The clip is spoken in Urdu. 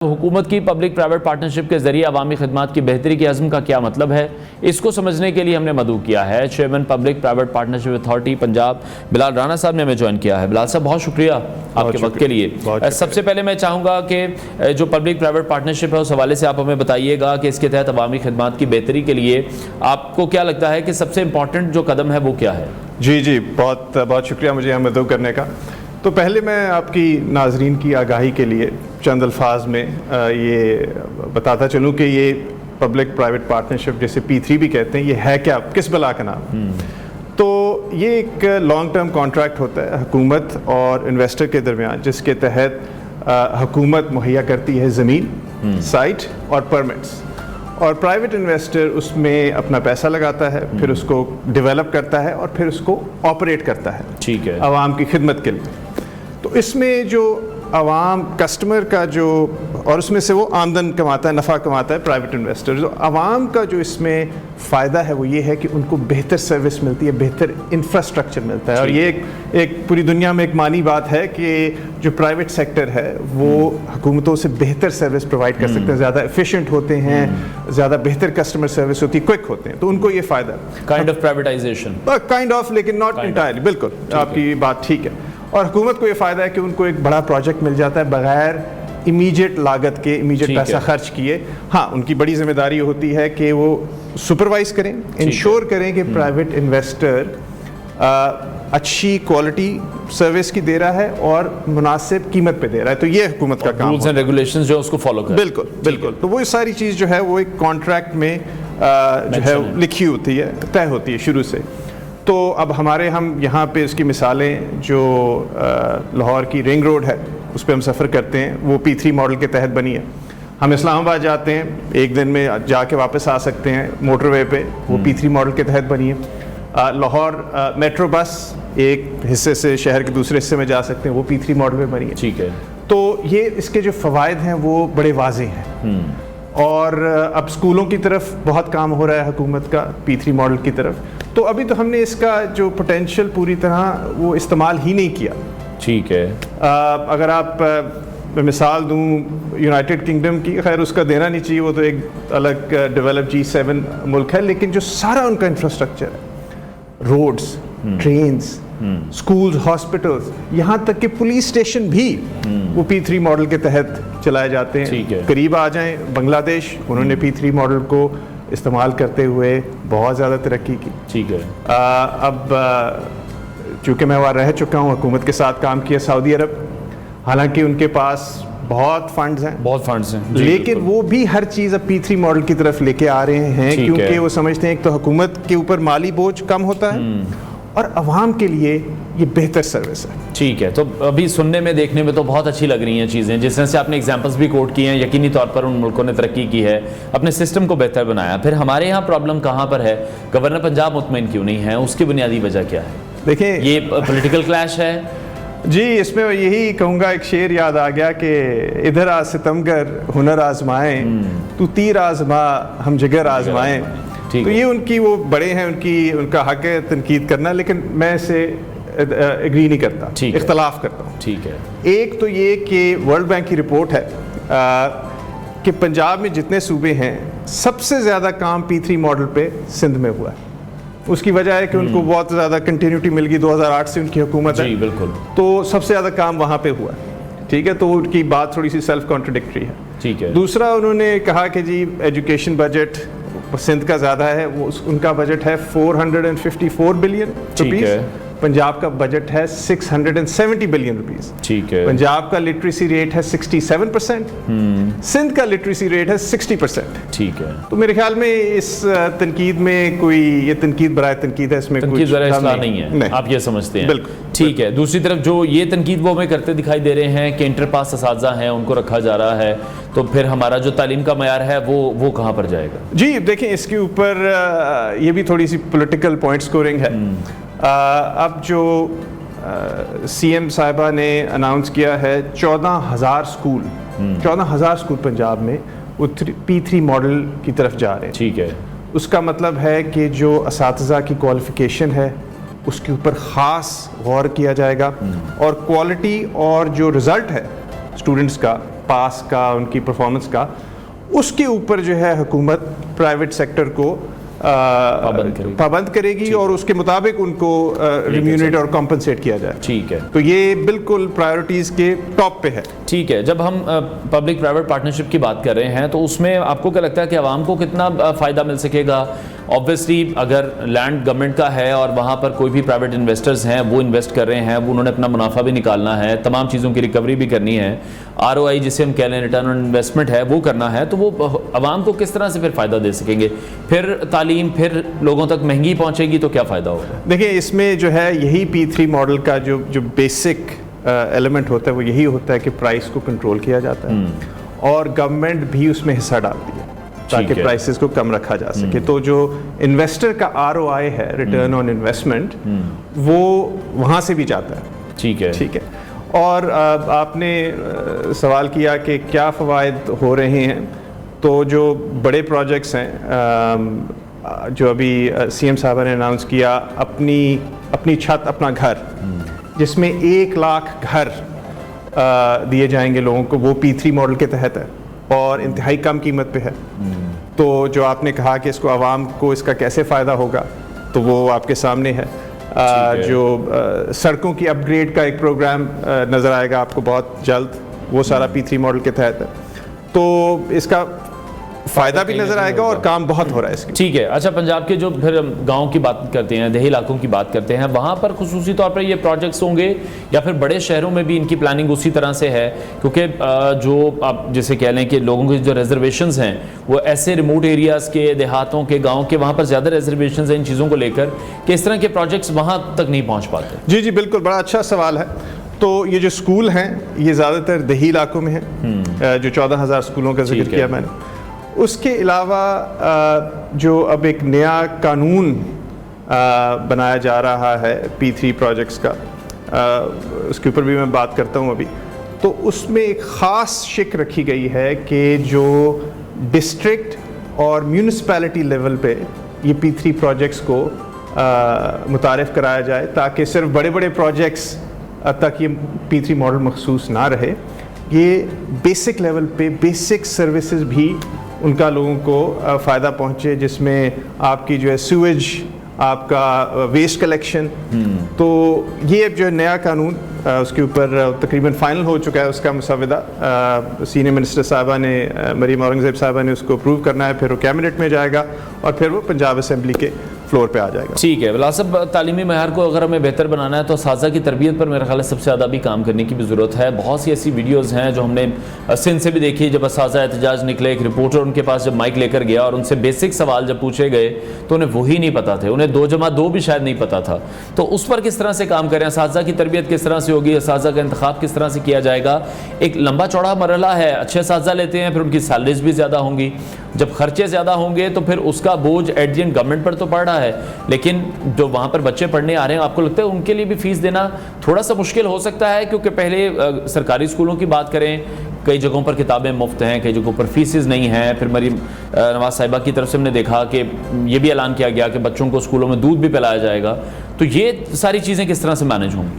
حکومت کی پبلک پرائیویٹ پارٹنرشپ کے ذریعے عوامی خدمات کی بہتری کے عزم کا کیا مطلب ہے، اس کو سمجھنے کے لیے ہم نے مدعو کیا ہے۔ Chairman public private partnership authority Punjab Bilal Rana صاحب نے ہمیں جوائن کیا ہے۔ بلال صاحب بہت شکریہ آپ کے وقت کے لیے۔ سب سے پہلے میں چاہوں گا کہ جو پبلک پرائیویٹ پارٹنرشپ ہے اس حوالے سے آپ ہمیں بتائیے گا کہ اس کے تحت عوامی خدمات کی بہتری کے لیے آپ کو کیا لگتا ہے کہ سب سے امپورٹنٹ جو قدم ہے وہ کیا ہے؟ جی بہت بہت شکریہ مجھے یہاں مدعو کرنے کا۔ تو پہلے میں آپ کی ناظرین کی آگاہی کے لیے چند الفاظ میں یہ بتاتا چلوں کہ یہ پبلک پرائیویٹ پارٹنرشپ جیسے P3 بھی کہتے ہیں، یہ ہے کیا، کس بلا کا نام؟ تو یہ ایک لانگ ٹرم کانٹریکٹ ہوتا ہے حکومت اور انویسٹر کے درمیان، جس کے تحت حکومت مہیا کرتی ہے زمین، سائٹ اور پرمٹس، اور پرائیویٹ انویسٹر اس میں اپنا پیسہ لگاتا ہے، پھر اس کو ڈیولپ کرتا ہے اور پھر اس کو آپریٹ کرتا ہے، ٹھیک ہے، عوام کی خدمت کے لیے۔ تو اس میں جو عوام کسٹمر کا جو، اور اس میں سے وہ آمدن کماتا ہے، نفع کماتا ہے پرائیویٹ انویسٹر، جو عوام کا جو اس میں فائدہ ہے وہ یہ ہے کہ ان کو بہتر سروس ملتی ہے، بہتر انفراسٹرکچر ملتا ہے۔ اور یہ ایک پوری دنیا میں ایک مانی بات ہے کہ جو پرائیویٹ سیکٹر ہے وہ حکومتوں سے بہتر سروس پرووائڈ کر سکتے ہیں، زیادہ ایفیشینٹ ہوتے ہیں، زیادہ بہتر کسٹمر سروس ہوتی ہے، کوئک ہوتے ہیں، تو ان کو یہ فائدہ ہے۔ Kind of privatization, kind of, لیکن ناٹ انٹائرلی، بالکل آپ کی بات ٹھیک ہے۔ اور حکومت کو یہ فائدہ ہے کہ ان کو ایک بڑا پروجیکٹ مل جاتا ہے بغیر امیجیٹ لاگت کے، امیجیٹ پیسہ خرچ کیے۔ ہاں، ان کی بڑی ذمہ داری ہوتی ہے کہ وہ سپروائز کریں، انشور کریں کہ پرائیویٹ انویسٹر اچھی کوالٹی سروس کی دے رہا ہے اور مناسب قیمت پہ دے رہا ہے، تو یہ حکومت کا کام ہے۔ رولز اینڈ ریگولیشنز جو اس کو فالو کریں، بالکل۔ تو وہ ساری چیز جو ہے وہ ایک کانٹریکٹ میں جو ہے لکھی ہوتی ہے، طے ہوتی ہے شروع سے۔ تو اب ہم یہاں پہ اس کی مثالیں، جو لاہور کی رنگ روڈ ہے اس پہ ہم سفر کرتے ہیں، وہ P3 ماڈل کے تحت بنی ہے۔ ہم اسلام آباد جاتے ہیں، ایک دن میں جا کے واپس آ سکتے ہیں موٹر وے پہ، وہ P3 ماڈل کے تحت بنی ہے۔ لاہور میٹرو بس ایک حصے سے شہر کے دوسرے حصے میں جا سکتے ہیں، وہ P3 ماڈل پہ بنی ہے، ٹھیک ہے۔ تو یہ اس کے جو فوائد ہیں وہ بڑے واضح ہیں، اور اب اسکولوں کی طرف بہت کام ہو رہا ہے حکومت کا P3 ماڈل کی طرف۔ تو ابھی تو ہم نے اس کا جو پوٹینشیل پوری طرح وہ استعمال ہی نہیں کیا، ٹھیک ہے۔ اگر آپ مثال دوں یونائٹڈ کنگڈم کی، خیر اس کا دینا نہیں چاہیے، وہ تو ایک الگ ڈیولپ G7 ملک ہے، لیکن جو سارا ان کا انفراسٹرکچر ہے، روڈز، ٹرینز، اسکولز، ہاسپٹلز، یہاں تک کہ پولیس اسٹیشن بھی وہ P3 ماڈل کے تحت چلائے جاتے ہیں۔ قریب آ جائیں بنگلہ دیش، انہوں نے P3 ماڈل کو استعمال کرتے ہوئے بہت زیادہ ترقی کی، ٹھیک ہے۔ اب چونکہ میں وہاں رہ چکا ہوں، حکومت کے ساتھ کام کیا سعودی عرب، حالانکہ ان کے پاس بہت فنڈز ہیں، لیکن وہ بھی ہر چیز اب P3 ماڈل کی طرف لے کے آ رہے ہیں، کیونکہ وہ سمجھتے ہیں ایک تو حکومت کے اوپر مالی بوجھ کم ہوتا ہے اور عوام کے لیے یہ بہتر سروس ہے، ٹھیک ہے۔ تو ابھی سننے میں دیکھنے میں تو بہت اچھی لگ رہی ہیں چیزیں، جس طرح سے آپ نے ایگزامپلس بھی کوٹ کی ہیں، یقینی طور پر ان ملکوں نے ترقی کی ہے، اپنے سسٹم کو بہتر بنایا۔ پھر ہمارے یہاں پرابلم کہاں پر ہے؟ گورنر پنجاب مطمئن کیوں نہیں ہے؟ اس کی بنیادی وجہ کیا ہے؟ دیکھیں، یہ پولیٹیکل کلیش ہے جی۔ اس میں یہی کہوں گا، ایک شعر یاد آ گیا کہ ادھر آ ستمگر ہنر آزمائیں، تو تیر آزما ہم جگر آزمائیں۔ تو یہ ان کی، وہ بڑے ہیں، ان کا حق ہے تنقید کرنا، لیکن میں اسے ایگری نہیں کرتا، اختلاف کرتا ہوں، ٹھیک ہے۔ ایک تو یہ کہ ورلڈ بینک کی رپورٹ ہے کہ پنجاب میں جتنے صوبے ہیں سب سے زیادہ کام P3 ماڈل پہ سندھ میں ہوا ہے۔ اس کی وجہ ہے کہ ان کو بہت زیادہ کنٹینیوٹی مل گئی، 2008 سے ان کی حکومت ہے، جی بالکل، تو سب سے زیادہ کام وہاں پہ ہوا ہے، ٹھیک ہے۔ تو ان کی بات تھوڑی سی سیلف کانٹرڈکٹری ہے، ٹھیک ہے۔ دوسرا، انہوں نے کہا کہ جی ایجوکیشن بجٹ سندھ کا زیادہ ہے، وہ ان کا بجٹ ہے 454 بلین روپیز، پنجاب کا بجٹ ہے 670 بلین روپیز، ٹھیک ہے۔ پنجاب کا لٹریسی ریٹ ہے 67%، سندھ کا لٹریسی ریٹ ہے 60%، ٹھیک ہے۔ تو میرے خیال میں اس تنقید میں کوئی، یہ تنقید برائے تنقید ہے، اس میں کوئی اصلاح نہیں ہے، آپ یہ سمجھتے ہیں؟ بالکل، ٹھیک ہے۔ دوسری طرف جو یہ تنقید وہ ہمیں کرتے دکھائی دے رہے ہیں کہ انٹر پاس اساتذہ ہیں ان کو رکھا جا رہا ہے، تو پھر ہمارا جو تعلیم کا معیار ہے وہ کہاں پر جائے گا؟ جی دیکھیں، اس کے اوپر یہ بھی تھوڑی سی پولیٹیکل پوائنٹ سکورنگ ہے۔ اب جو CM صاحبہ نے اناؤنس کیا ہے 14,000 اسکول پنجاب میں وہ P3 ماڈل کی طرف جا رہے ہیں، ٹھیک ہے۔ اس کا مطلب ہے کہ جو اساتذہ کی کوالیفیکیشن ہے اس کے اوپر خاص غور کیا جائے گا، اور کوالٹی اور جو رزلٹ ہے اسٹوڈنٹس کا پاس کا، ان کی پرفارمنس کا، اس کے اوپر جو ہے حکومت پرائیویٹ سیکٹر کو پابند کرے گی اور اس کے مطابق ان کو ریمیونیٹ اور کمپنسیٹ کیا جائے. ٹھیک ہے، تو یہ بالکل پرائیورٹیز کے ٹاپ پہ ہے. ٹھیک ہے. جب ہم پبلک پرائیویٹ پارٹنرشپ کی بات کر رہے ہیں تو اس میں آپ کو کیا لگتا ہے کہ عوام کو کتنا فائدہ مل سکے گا؟ آبویسلی اگر لینڈ گورنمنٹ کا ہے اور وہاں پر کوئی بھی پرائیویٹ انویسٹرز ہیں وہ انویسٹ کر رہے ہیں، وہ انہوں نے اپنا منافع بھی نکالنا ہے، تمام چیزوں کی ریکوری بھی کرنی ہے، ROI جسے ہم کہہ لیں ریٹرن آن انویسٹمنٹ ہے وہ کرنا ہے، تو وہ عوام کو کس طرح سے پھر فائدہ دے سکیں گے؟ پھر تعلیم پھر لوگوں تک مہنگی پہنچے گی تو کیا فائدہ ہوگا؟ دیکھیں اس میں جو ہے یہی P3 ماڈل کا جو بیسک ایلیمنٹ ہوتا ہے وہ یہی ہوتا ہے کہ پرائس کو کنٹرول کیا جاتا ہے اور گورنمنٹ بھی اس میں حصہ ڈالتی ہے تاکہ پرائسز کو کم رکھا جا سکے. تو جو انویسٹر کا ROI ہے ریٹرن آن انویسٹمنٹ وہ وہاں سے بھی جاتا ہے. ٹھیک ہے، ٹھیک ہے. اور آپ نے سوال کیا کہ کیا فوائد ہو رہے ہیں، تو جو بڑے پروجیکٹس ہیں جو ابھی CM صاحبہ نے اناؤنس کیا، اپنی چھت اپنا گھر، جس میں 1 لاکھ گھر دیے جائیں گے لوگوں کو، وہ P3 ماڈل کے تحت ہے اور انتہائی کم قیمت پہ ہے. تو جو آپ نے کہا کہ اس کو عوام کو اس کا کیسے فائدہ ہوگا، تو وہ آپ کے سامنے ہے. جو سڑکوں کی اپ گریڈ کا ایک پروگرام نظر آئے گا آپ کو بہت جلد، وہ سارا P3 ماڈل کے تحت ہے. تو اس کا فائدہ بھی نظر آئے گا اور کام بہت ہو رہا ہے اس کی. ٹھیک ہے. اچھا، پنجاب کے جو پھر گاؤں کی بات کرتے ہیں، دیہی علاقوں کی بات کرتے ہیں، وہاں پر خصوصی طور پر یہ پروجیکٹس ہوں گے یا پھر بڑے شہروں میں بھی ان کی پلاننگ اسی طرح سے ہے؟ کیونکہ جو آپ جسے کہہ لیں کہ لوگوں کی جو ریزرویشنز ہیں وہ ایسے ریموٹ ایریاز کے، دیہاتوں کے، گاؤں کے، وہاں پر زیادہ ریزرویشنز ہیں ان چیزوں کو لے کر کہ اس طرح کے پروجیکٹس وہاں تک نہیں پہنچ پاتے. جی جی بالکل، بڑا اچھا سوال ہے. تو یہ جو اسکول ہیں یہ زیادہ تر دیہی علاقوں میں ہیں، جو 14,000 اسکولوں کا ذکر کیا میں نے. اس کے علاوہ جو اب ایک نیا قانون بنایا جا رہا ہے P3 پروجیکٹس کا، اس کے اوپر بھی میں بات کرتا ہوں ابھی. تو اس میں ایک خاص شک رکھی گئی ہے کہ جو ڈسٹرکٹ اور میونسپیلٹی لیول پہ یہ P3 پروجیکٹس کو متعارف کرایا جائے، تاکہ صرف بڑے بڑے پروجیکٹس تک یہ P3 ماڈل مخصوص نہ رہے. یہ بیسک لیول پہ بیسک سروسز بھی ان کا لوگوں کو فائدہ پہنچے، جس میں آپ کی جو ہے سویج، آپ کا ویسٹ کلیکشن. تو یہ جو نیا قانون اس کے اوپر تقریباً فائنل ہو چکا ہے، اس کا مسودہ سینئر منسٹر صاحبہ نے، مریم اورنگزیب صاحبہ نے اس کو اپروو کرنا ہے، پھر وہ کیبنٹ میں جائے گا اور پھر وہ پنجاب اسمبلی کے فلور پہ آ جائے گا. ٹھیک ہے. بلال صاحب، تعلیمی معیار کو اگر ہمیں بہتر بنانا ہے تو اساتذہ کی تربیت پر میرا خیال ہے سب سے زیادہ بھی کام کرنے کی بھی ضرورت ہے. بہت سی ایسی ویڈیوز ہیں جو ہم نے سندھ سے بھی دیکھی، جب اساتذہ احتجاج نکلے، ایک رپورٹر ان کے پاس جب مائک لے کر گیا اور ان سے بیسک سوال جب پوچھے گئے تو انہیں وہی نہیں پتا تھے، انہیں 2+2 بھی شاید نہیں پتا تھا. تو اس پر کس طرح سے کام کریں؟ اساتذہ کی تربیت کس طرح سے ہوگی؟ اساتذہ کا انتخاب کس طرح سے کیا جائے گا؟ ایک لمبا چوڑا مرحلہ ہے. اچھے اساتذہ لیتے ہیں، پھر ان کی سیلریز بھی زیادہ ہوں گی. جب خرچے زیادہ ہوں گے تو پھر اس کا بوجھ ایٹ دی اینڈ گورنمنٹ پر تو پڑ رہا ہے، لیکن جو وہاں پر بچے پڑھنے آ رہے ہیں، آپ کو لگتا ہے ان کے لیے بھی فیس دینا تھوڑا سا مشکل ہو سکتا ہے؟ کیونکہ پہلے سرکاری اسکولوں کی بات کریں، کئی جگہوں پر کتابیں مفت ہیں، کئی جگہوں پر فیسز نہیں ہیں. پھر مریم نواز صاحبہ کی طرف سے ہم نے دیکھا کہ یہ بھی اعلان کیا گیا کہ بچوں کو اسکولوں میں دودھ بھی پلایا جائے گا. تو یہ ساری چیزیں کس طرح سے مینیج ہوں گی؟